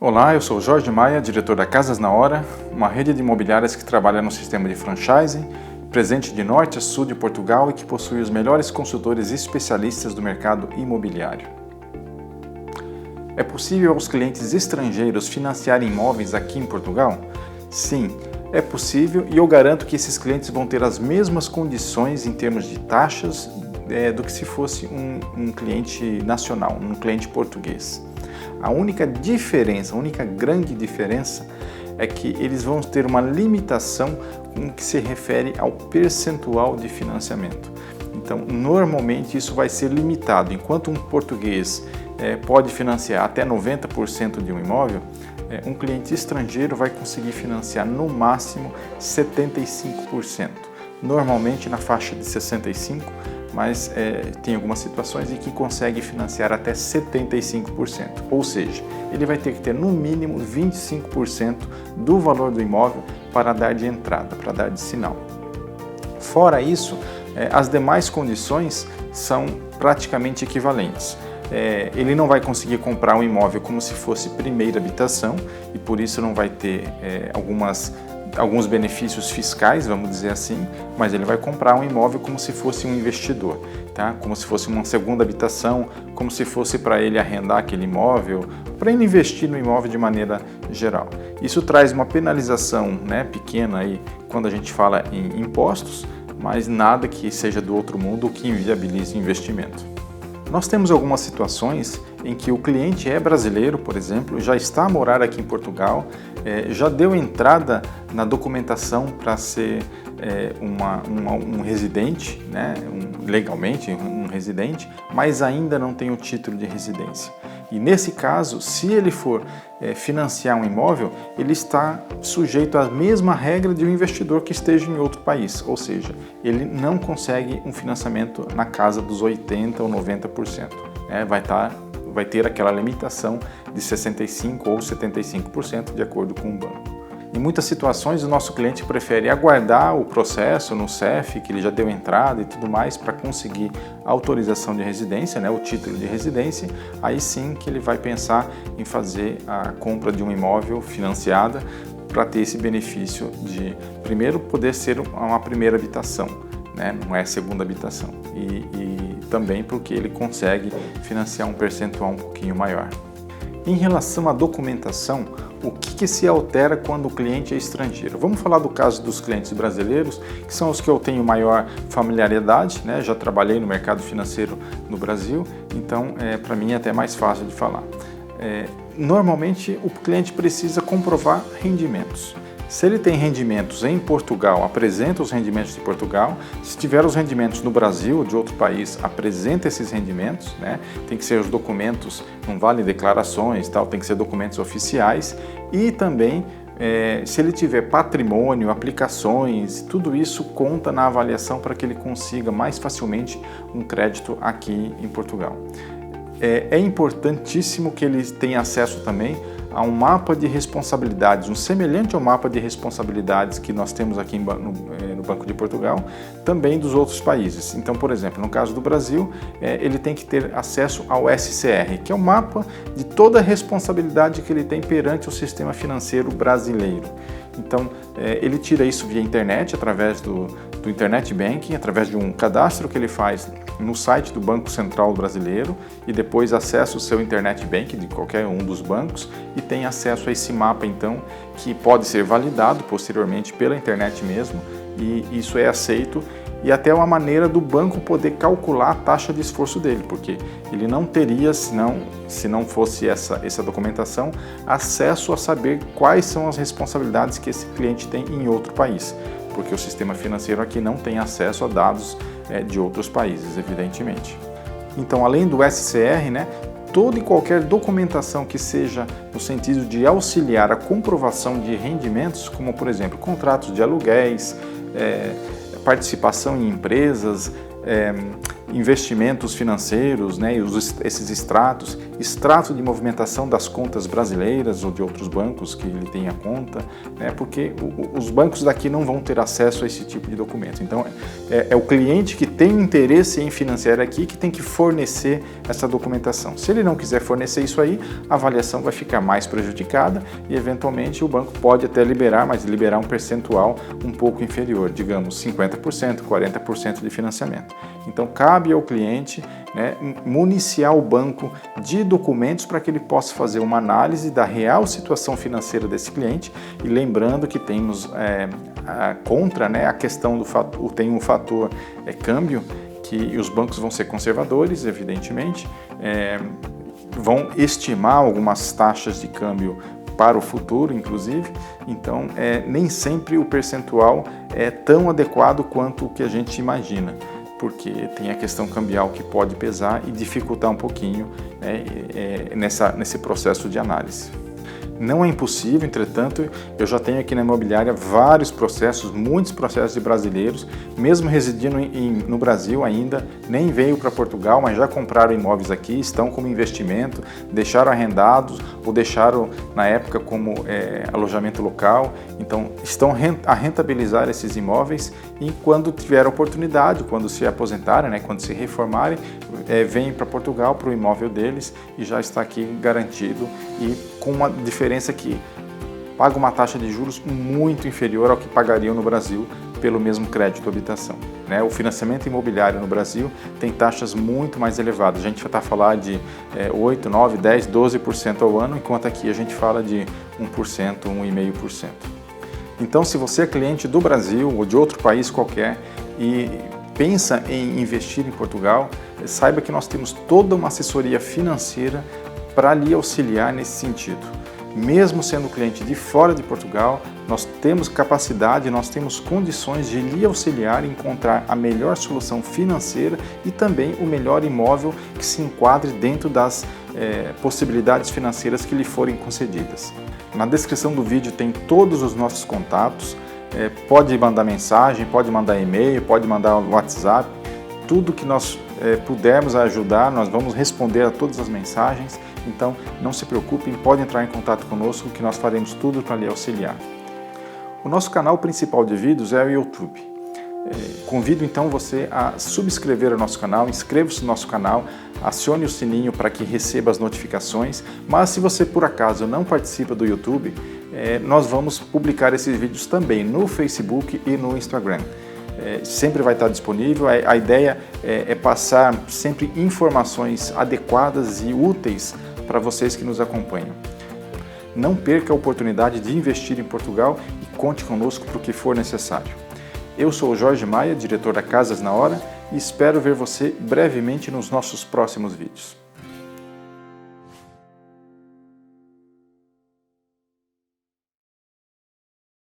Olá, eu sou Jorge Maia, diretor da Casas na Hora, uma rede de imobiliárias que trabalha no sistema de franchising, presente de norte a sul de Portugal e que possui os melhores consultores e especialistas do mercado imobiliário. É possível aos clientes estrangeiros financiarem imóveis aqui em Portugal? Sim, é possível e eu garanto que esses clientes vão ter as mesmas condições em termos de taxas do que se fosse um cliente nacional, um cliente português. A única grande diferença é que eles vão ter uma limitação no que se refere ao percentual de financiamento. Então, normalmente isso vai ser limitado. Enquanto um português pode financiar até 90% de um imóvel, um cliente estrangeiro vai conseguir financiar no máximo 75%. Normalmente na faixa de 65%, mas tem algumas situações em que consegue financiar até 75%, ou seja, ele vai ter que ter no mínimo 25% do valor do imóvel para dar de entrada, para dar de sinal. Fora isso, as demais condições são praticamente equivalentes. Ele não vai conseguir comprar um imóvel como se fosse primeira habitação e por isso não vai ter alguns benefícios fiscais, vamos dizer assim, mas ele vai comprar um imóvel como se fosse um investidor, tá? Como se fosse uma segunda habitação, como se fosse para ele arrendar aquele imóvel, para ele investir no imóvel de maneira geral. Isso traz uma penalização, pequena aí quando a gente fala em impostos, mas nada que seja do outro mundo ou que inviabilize o investimento. Nós temos algumas situações em que o cliente é brasileiro, por exemplo, já está a morar aqui em Portugal, já deu entrada na documentação para ser um residente, legalmente um residente, mas ainda não tem o título de residência. E nesse caso, se ele for financiar um imóvel, ele está sujeito à mesma regra de um investidor que esteja em outro país, ou seja, ele não consegue um financiamento na casa dos 80% ou 90%. Vai ter aquela limitação de 65% ou 75% de acordo com o banco. Em muitas situações, o nosso cliente prefere aguardar o processo no CEF, que ele já deu entrada e tudo mais, para conseguir a autorização de residência, o título de residência. Aí sim que ele vai pensar em fazer a compra de um imóvel financiada para ter esse benefício de, primeiro, poder ser uma primeira habitação, não é segunda habitação. E também porque ele consegue financiar um percentual um pouquinho maior. Em relação à documentação, o que se altera quando o cliente é estrangeiro? Vamos falar do caso dos clientes brasileiros, que são os que eu tenho maior familiaridade, já trabalhei no mercado financeiro no Brasil, então para mim é até mais fácil de falar. Normalmente o cliente precisa comprovar rendimentos. Se ele tem rendimentos em Portugal, apresenta os rendimentos de Portugal. Se tiver os rendimentos no Brasil ou de outro país, apresenta esses rendimentos. Tem que ser os documentos, não vale declarações, tem que ser documentos oficiais. E também, se ele tiver patrimônio, aplicações, tudo isso conta na avaliação para que ele consiga mais facilmente um crédito aqui em Portugal. É importantíssimo que ele tenha acesso também a um mapa de responsabilidades, um semelhante ao mapa de responsabilidades que nós temos aqui no Banco de Portugal, também dos outros países. Então, por exemplo, no caso do Brasil, ele tem que ter acesso ao SCR, que é o mapa de toda a responsabilidade que ele tem perante o sistema financeiro brasileiro. Então, ele tira isso via internet, através do Internet Banking, através de um cadastro que ele faz no site do Banco Central Brasileiro e depois acessa o seu Internet Banking de qualquer um dos bancos e tem acesso a esse mapa, então, que pode ser validado posteriormente pela internet mesmo, e isso é aceito e até uma maneira do banco poder calcular a taxa de esforço dele, porque ele não teria, se não fosse essa documentação, acesso a saber quais são as responsabilidades que esse cliente tem em outro país, porque o sistema financeiro aqui não tem acesso a dados de outros países, evidentemente. Então, além do SCR, toda e qualquer documentação que seja no sentido de auxiliar a comprovação de rendimentos, como, por exemplo, contratos de aluguéis, participação em empresas, investimentos financeiros, né, esses extratos, extrato de movimentação das contas brasileiras ou de outros bancos que ele tenha conta, né, porque os bancos daqui não vão ter acesso a esse tipo de documento. Então, é o cliente que tem interesse em financiar aqui que tem que fornecer essa documentação. Se ele não quiser fornecer isso aí, a avaliação vai ficar mais prejudicada e, eventualmente, o banco pode até liberar, mas liberar um percentual um pouco inferior, digamos 50%, 40% de financiamento. Então, cabe ao cliente, né, municiar o banco de documentos para que ele possa fazer uma análise da real situação financeira desse cliente, e lembrando que temos contra, né, a questão do fator, tem um fator câmbio, que os bancos vão ser conservadores, evidentemente, vão estimar algumas taxas de câmbio para o futuro, inclusive, então nem sempre o percentual é tão adequado quanto o que a gente imagina, porque tem a questão cambial que pode pesar e dificultar um pouquinho nesse processo de análise. Não é impossível, entretanto, eu já tenho aqui na imobiliária vários processos, muitos processos de brasileiros, mesmo residindo no Brasil ainda, nem veio para Portugal, mas já compraram imóveis aqui, estão como investimento, deixaram arrendados ou deixaram na época como alojamento local, então estão a rentabilizar esses imóveis e quando tiver oportunidade, quando se aposentarem, né, quando se reformarem, vêm para Portugal para o imóvel deles e já está aqui garantido e com uma diferença que paga uma taxa de juros muito inferior ao que pagariam no Brasil pelo mesmo crédito habitação, né? O financiamento imobiliário no Brasil tem taxas muito mais elevadas. A gente vai estar falando de 8, 9, 10, 12% ao ano, enquanto aqui a gente fala de 1%, 1,5%. Então, se você é cliente do Brasil ou de outro país qualquer e pensa em investir em Portugal, saiba que nós temos toda uma assessoria financeira para lhe auxiliar nesse sentido. Mesmo sendo cliente de fora de Portugal, nós temos capacidade, nós temos condições de lhe auxiliar a encontrar a melhor solução financeira e também o melhor imóvel que se enquadre dentro das possibilidades financeiras que lhe forem concedidas. Na descrição do vídeo tem todos os nossos contatos, pode mandar mensagem, pode mandar e-mail, pode mandar WhatsApp, tudo que nós pudermos ajudar, nós vamos responder a todas as mensagens, então não se preocupem, pode entrar em contato conosco que nós faremos tudo para lhe auxiliar. O nosso canal principal de vídeos é o YouTube. Convido então você a subscrever o nosso canal, inscreva-se no nosso canal, acione o sininho para que receba as notificações, mas se você por acaso não participa do YouTube, nós vamos publicar esses vídeos também no Facebook e no Instagram. Sempre vai estar disponível, a ideia é passar sempre informações adequadas e úteis para vocês que nos acompanham. Não perca a oportunidade de investir em Portugal e conte conosco para o que for necessário. Eu sou o Jorge Maia, diretor da Casas na Hora, e espero ver você brevemente nos nossos próximos vídeos.